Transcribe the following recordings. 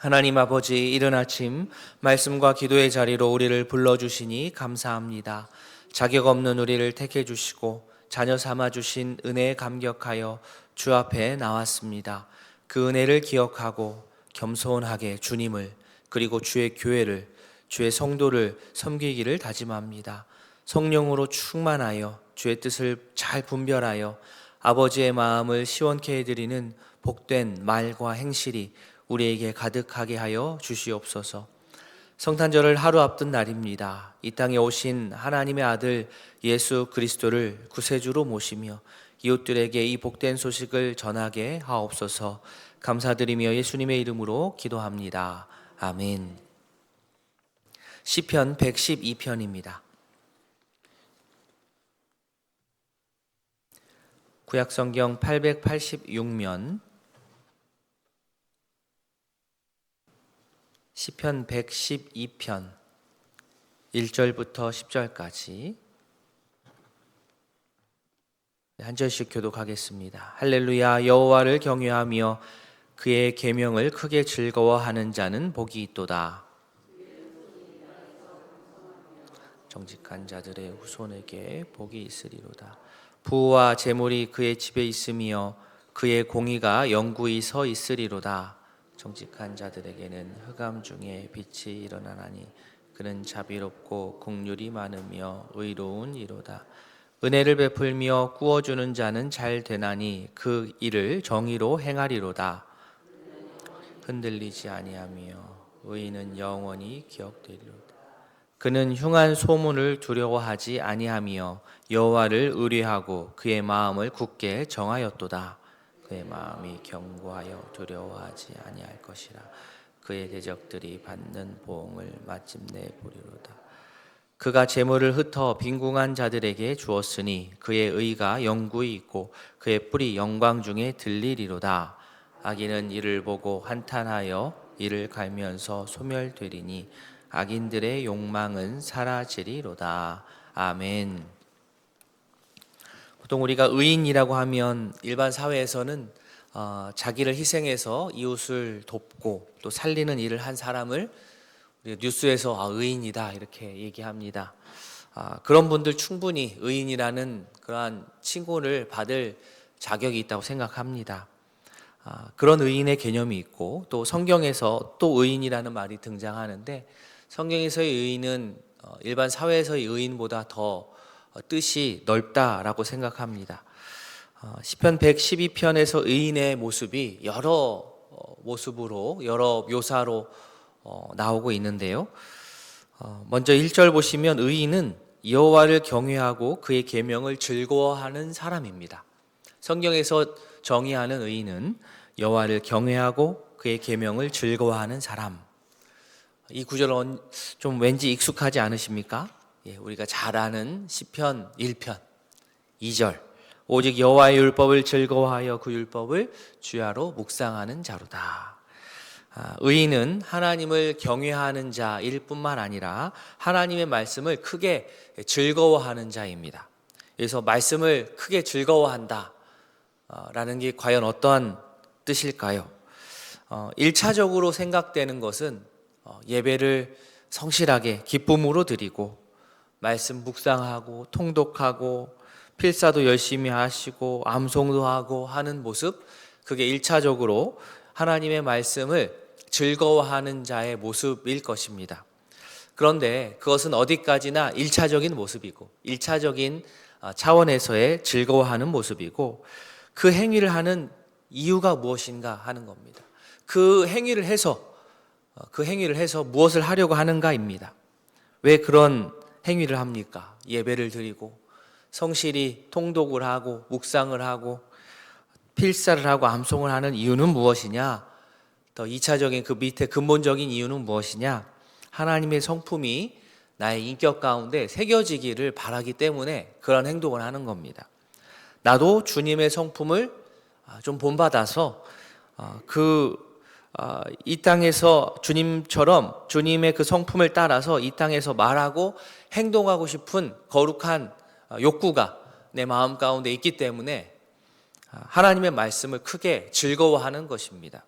하나님 아버지, 이른 아침 말씀과 기도의 자리로 우리를 불러주시니 감사합니다. 자격 없는 우리를 택해 주시고 자녀 삼아 주신 은혜에 감격하여 주 앞에 나왔습니다. 그 은혜를 기억하고 겸손하게 주님을, 그리고 주의 교회를, 주의 성도를 섬기기를 다짐합니다. 성령으로 충만하여 주의 뜻을 잘 분별하여 아버지의 마음을 시원케 해드리는 복된 말과 행실이 우리에게 가득하게 하여 주시옵소서. 성탄절을 하루 앞둔 날입니다. 이 땅에 오신 하나님의 아들 예수 그리스도를 구세주로 모시며 이웃들에게 이 복된 소식을 전하게 하옵소서. 감사드리며 예수님의 이름으로 기도합니다. 아멘. 시편 112편입니다. 구약성경 886면 시편 112편 1절부터 10절까지 한 절씩 교독하겠습니다. 할렐루야. 여호와를 경외하며 그의 계명을 크게 즐거워하는 자는 복이 있도다. 정직한 자들의 후손에게 복이 있으리로다. 부와 재물이 그의 집에 있으며 그의 공의가 영구히 서 있으리로다. 정직한 자들에게는 흑암 중에 빛이 일어나나니 그는 자비롭고 긍휼이 많으며 의로운 이로다. 은혜를 베풀며 구워주는 자는 잘 되나니 그 일을 정의로 행하리로다. 흔들리지 아니하며 의인은 영원히 기억되리로다. 그는 흉한 소문을 두려워하지 아니하며 여호와를 의뢰하고 그의 마음을 굳게 정하였도다. 그의 마음이 견고하여 두려워하지 아니할 것이라. 그의 대적들이 받는 보응을 마침내 보리로다. 그가 재물을 흩어 빈궁한 자들에게 주었으니 그의 의가 영구히 있고 그의 뿔이 영광 중에 들리리로다. 악인은 이를 보고 한탄하여 이를 갈면서 소멸되리니 악인들의 욕망은 사라지리로다. 아멘. 보통 우리가 의인이라고 하면 일반 사회에서는 자기를 희생해서 이웃을 돕고 또 살리는 일을 한 사람을 우리가 뉴스에서 의인이다 이렇게 얘기합니다. 그런 분들 충분히 의인이라는 그러한 칭호를 받을 자격이 있다고 생각합니다. 그런 의인의 개념이 있고 또 성경에서 또 의인이라는 말이 등장하는데 성경에서의 의인은 일반 사회에서의 의인보다 더 뜻이 넓다라고 생각합니다. 시편 112편에서 의인의 모습이 여러 모습으로 여러 묘사로 나오고 있는데요. 먼저 1절 보시면 의인은 여호와를 경외하고 그의 계명을 즐거워하는 사람입니다. 성경에서 정의하는 의인은 여호와를 경외하고 그의 계명을 즐거워하는 사람. 이 구절은 좀 왠지 익숙하지 않으십니까? 우리가 잘 아는 시편 1편 2절 오직 여호와의 율법을 즐거워하여 그 율법을 주야로 묵상하는 자로다. 의인은 하나님을 경외하는 자일 뿐만 아니라 하나님의 말씀을 크게 즐거워하는 자입니다. 그래서 말씀을 크게 즐거워한다 라는 게 과연 어떠한 뜻일까요? 1차적으로 생각되는 것은 예배를 성실하게 기쁨으로 드리고 말씀 묵상하고 통독하고 필사도 열심히 하시고 암송도 하고 하는 모습, 그게 1차적으로 하나님의 말씀을 즐거워하는 자의 모습일 것입니다. 그런데 그것은 어디까지나 1차적인 모습이고 1차적인 차원에서의 즐거워하는 모습이고 그 행위를 하는 이유가 무엇인가 하는 겁니다. 그 행위를 해서 무엇을 하려고 하는가입니다. 왜 그런 행위를 합니까? 예배를 드리고 성실히 통독을 하고 묵상을 하고 필사를 하고 암송을 하는 이유는 무엇이냐? 더 2차적인 그 밑에 근본적인 이유는 무엇이냐? 하나님의 성품이 나의 인격 가운데 새겨지기를 바라기 때문에 그런 행동을 하는 겁니다. 나도 주님의 성품을 좀 본받아서 이 땅에서 주님처럼 주님의 그 성품을 따라서 이 땅에서 말하고 행동하고 싶은 거룩한 욕구가 내 마음 가운데 있기 때문에 하나님의 말씀을 크게 즐거워하는 것입니다.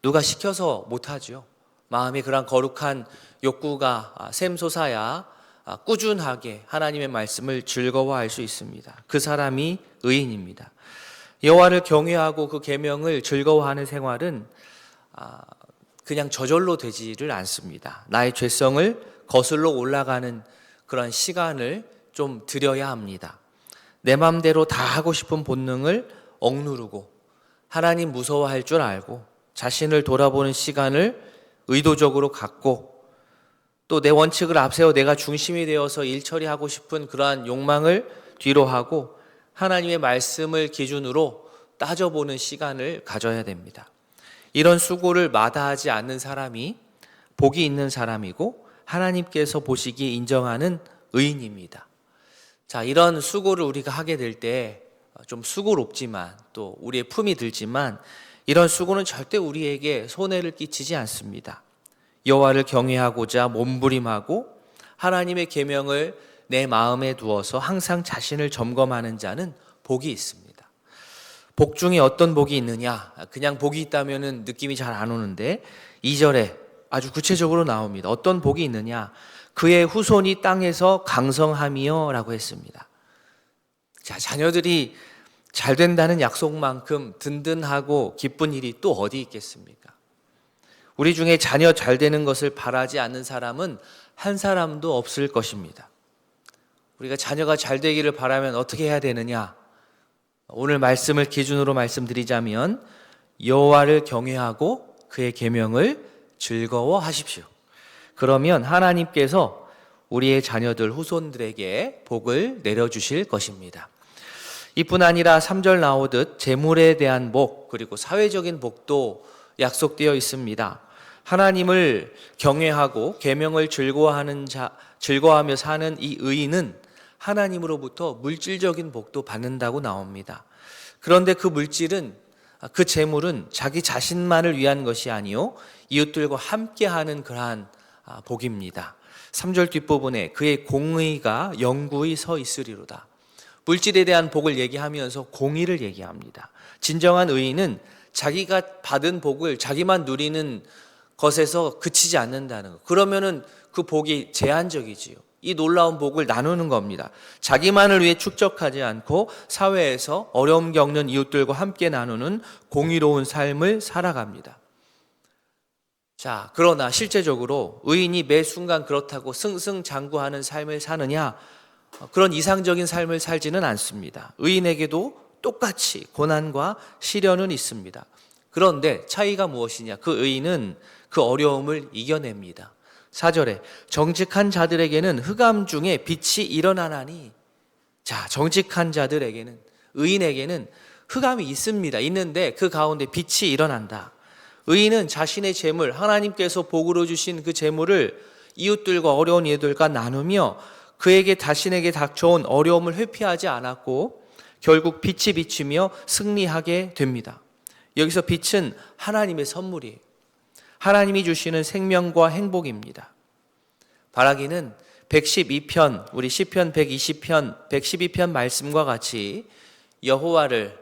누가 시켜서 못하죠. 마음에 그런 거룩한 욕구가 샘솟아야 꾸준하게 하나님의 말씀을 즐거워할 수 있습니다. 그 사람이 의인입니다. 여호와를 경외하고 그 계명을 즐거워하는 생활은 그냥 저절로 되지를 않습니다. 나의 죄성을 거슬러 올라가는 그런 시간을 좀 들여야 합니다. 내 마음대로 다 하고 싶은 본능을 억누르고 하나님 무서워할 줄 알고 자신을 돌아보는 시간을 의도적으로 갖고 또 내 원칙을 앞세워 내가 중심이 되어서 일 처리하고 싶은 그러한 욕망을 뒤로 하고 하나님의 말씀을 기준으로 따져보는 시간을 가져야 됩니다. 이런 수고를 마다하지 않는 사람이 복이 있는 사람이고 하나님께서 보시기에 인정하는 의인입니다. 자, 이런 수고를 우리가 하게 될 때 좀 수고롭지만 또 우리의 품이 들지만 이런 수고는 절대 우리에게 손해를 끼치지 않습니다. 여호와를 경외하고자 몸부림하고 하나님의 계명을 내 마음에 두어서 항상 자신을 점검하는 자는 복이 있습니다. 복 중에 어떤 복이 있느냐? 그냥 복이 있다면 느낌이 잘 안 오는데 2절에 아주 구체적으로 나옵니다. 어떤 복이 있느냐? 그의 후손이 땅에서 강성하며 라고 했습니다. 자, 자녀들이 잘 된다는 약속만큼 든든하고 기쁜 일이 또 어디 있겠습니까? 우리 중에 자녀 잘 되는 것을 바라지 않는 사람은 한 사람도 없을 것입니다. 우리가 자녀가 잘 되기를 바라면 어떻게 해야 되느냐? 오늘 말씀을 기준으로 말씀드리자면 여호와를 경외하고 그의 계명을 즐거워하십시오. 그러면 하나님께서 우리의 자녀들 후손들에게 복을 내려주실 것입니다. 이뿐 아니라 3절 나오듯 재물에 대한 복 그리고 사회적인 복도 약속되어 있습니다. 하나님을 경외하고 계명을 즐거워하며 사는 이 의인은 하나님으로부터 물질적인 복도 받는다고 나옵니다. 그런데 그 물질은 그 재물은 자기 자신만을 위한 것이 아니요 이웃들과 함께하는 그러한 복입니다. 3절 뒷부분에 그의 공의가 영구히 서 있으리로다. 물질에 대한 복을 얘기하면서 공의를 얘기합니다. 진정한 의인은 자기가 받은 복을 자기만 누리는 것에서 그치지 않는다는 것. 그러면은 그 복이 제한적이지요. 이 놀라운 복을 나누는 겁니다. 자기만을 위해 축적하지 않고 사회에서 어려움 겪는 이웃들과 함께 나누는 공의로운 삶을 살아갑니다. 자, 그러나 실제적으로 의인이 매 순간 그렇다고 승승장구하는 삶을 사느냐? 그런 이상적인 삶을 살지는 않습니다. 의인에게도 똑같이 고난과 시련은 있습니다. 그런데 차이가 무엇이냐? 그 의인은 그 어려움을 이겨냅니다. 4절에 정직한 자들에게는 흑암 중에 빛이 일어나나니. 자, 정직한 자들에게는, 의인에게는 흑암이 있습니다. 있는데 그 가운데 빛이 일어난다. 의인은 자신의 재물, 하나님께서 복으로 주신 그 재물을 이웃들과 어려운 이들과 나누며 그에게 자신에게 닥쳐온 어려움을 회피하지 않았고 결국 빛이 비치며 승리하게 됩니다. 여기서 빛은 하나님의 선물이에요. 하나님이 주시는 생명과 행복입니다. 바라기는 112편, 우리 시편 120편, 112편 말씀과 같이 여호와를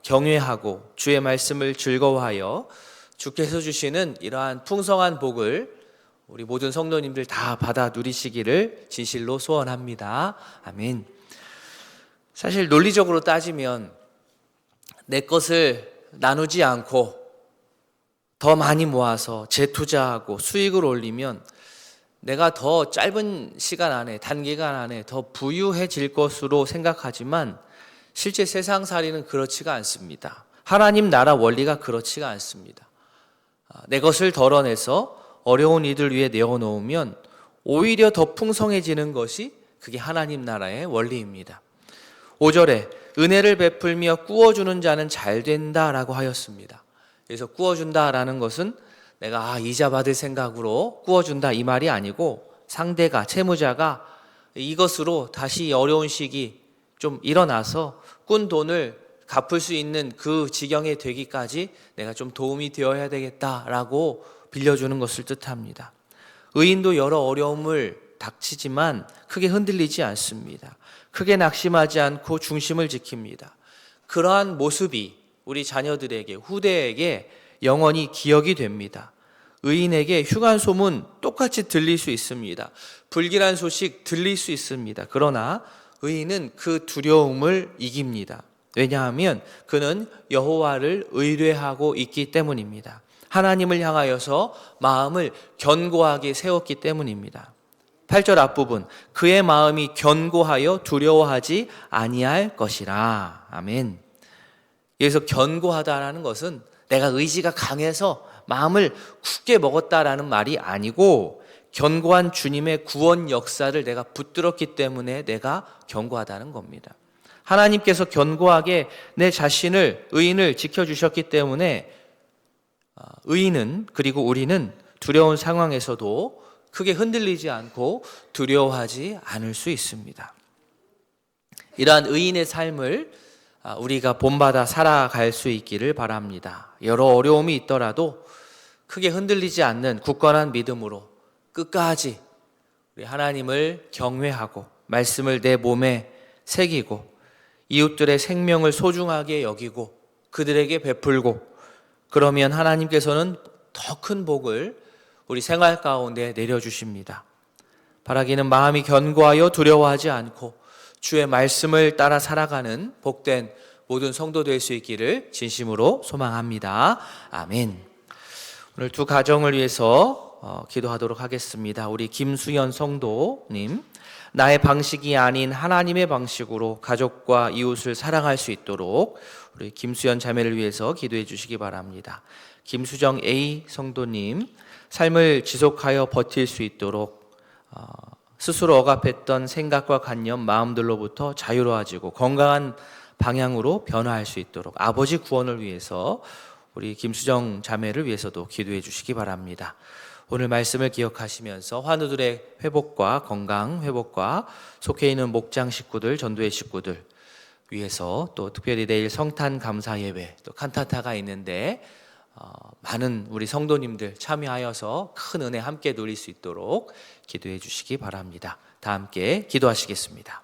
경외하고 주의 말씀을 즐거워하여 주께서 주시는 이러한 풍성한 복을 우리 모든 성도님들 다 받아 누리시기를 진실로 소원합니다. 아멘. 사실 논리적으로 따지면 내 것을 나누지 않고 더 많이 모아서 재투자하고 수익을 올리면 내가 더 짧은 시간 안에, 단기간 안에 더 부유해질 것으로 생각하지만 실제 세상살이는 그렇지가 않습니다. 하나님 나라 원리가 그렇지가 않습니다. 내 것을 덜어내서 어려운 이들 위해 내어놓으면 오히려 더 풍성해지는 것이 그게 하나님 나라의 원리입니다. 5절에 은혜를 베풀며 꾸어주는 자는 잘 된다라고 하였습니다. 그래서 꾸어준다라는 것은 내가 이자 받을 생각으로 꾸어준다 이 말이 아니고 상대가, 채무자가 이것으로 다시 어려운 시기 좀 일어나서 꾼 돈을 갚을 수 있는 그 지경에 되기까지 내가 좀 도움이 되어야 되겠다라고 빌려주는 것을 뜻합니다. 의인도 여러 어려움을 닥치지만 크게 흔들리지 않습니다. 크게 낙심하지 않고 중심을 지킵니다. 그러한 모습이 우리 자녀들에게, 후대에게 영원히 기억이 됩니다. 의인에게 흉한 소문 똑같이 들릴 수 있습니다. 불길한 소식 들릴 수 있습니다. 그러나 의인은 그 두려움을 이깁니다. 왜냐하면 그는 여호와를 의뢰하고 있기 때문입니다. 하나님을 향하여서 마음을 견고하게 세웠기 때문입니다. 8절 앞부분, 그의 마음이 견고하여 두려워하지 아니할 것이라. 아멘. 여기서 견고하다라는 것은 내가 의지가 강해서 마음을 굳게 먹었다라는 말이 아니고, 견고한 주님의 구원 역사를 내가 붙들었기 때문에 내가 견고하다는 겁니다. 하나님께서 견고하게 내 자신을, 의인을 지켜주셨기 때문에 의인은, 그리고 우리는 두려운 상황에서도 크게 흔들리지 않고 두려워하지 않을 수 있습니다. 이러한 의인의 삶을 우리가 본받아 살아갈 수 있기를 바랍니다. 여러 어려움이 있더라도 크게 흔들리지 않는 굳건한 믿음으로 끝까지 우리 하나님을 경외하고 말씀을 내 몸에 새기고 이웃들의 생명을 소중하게 여기고 그들에게 베풀고, 그러면 하나님께서는 더 큰 복을 우리 생활 가운데 내려주십니다. 바라기는 마음이 견고하여 두려워하지 않고 주의 말씀을 따라 살아가는 복된 모든 성도 될 수 있기를 진심으로 소망합니다. 아멘. 오늘 두 가정을 위해서 기도하도록 하겠습니다. 우리 김수연 성도님, 나의 방식이 아닌 하나님의 방식으로 가족과 이웃을 사랑할 수 있도록 우리 김수연 자매를 위해서 기도해 주시기 바랍니다. 김수정 A 성도님, 삶을 지속하여 버틸 수 있도록 스스로 억압했던 생각과 관념, 마음들로부터 자유로워지고 건강한 방향으로 변화할 수 있도록 아버지 구원을 위해서 우리 김수정 자매를 위해서도 기도해 주시기 바랍니다. 오늘 말씀을 기억하시면서 환우들의 회복과 건강 회복과 속해 있는 목장 식구들, 전도회 식구들 위해서, 또 특별히 내일 성탄 감사 예배, 또 칸타타가 있는데 많은 우리 성도님들 참여하여서 큰 은혜 함께 누릴 수 있도록 기도해 주시기 바랍니다. 다 함께 기도하시겠습니다.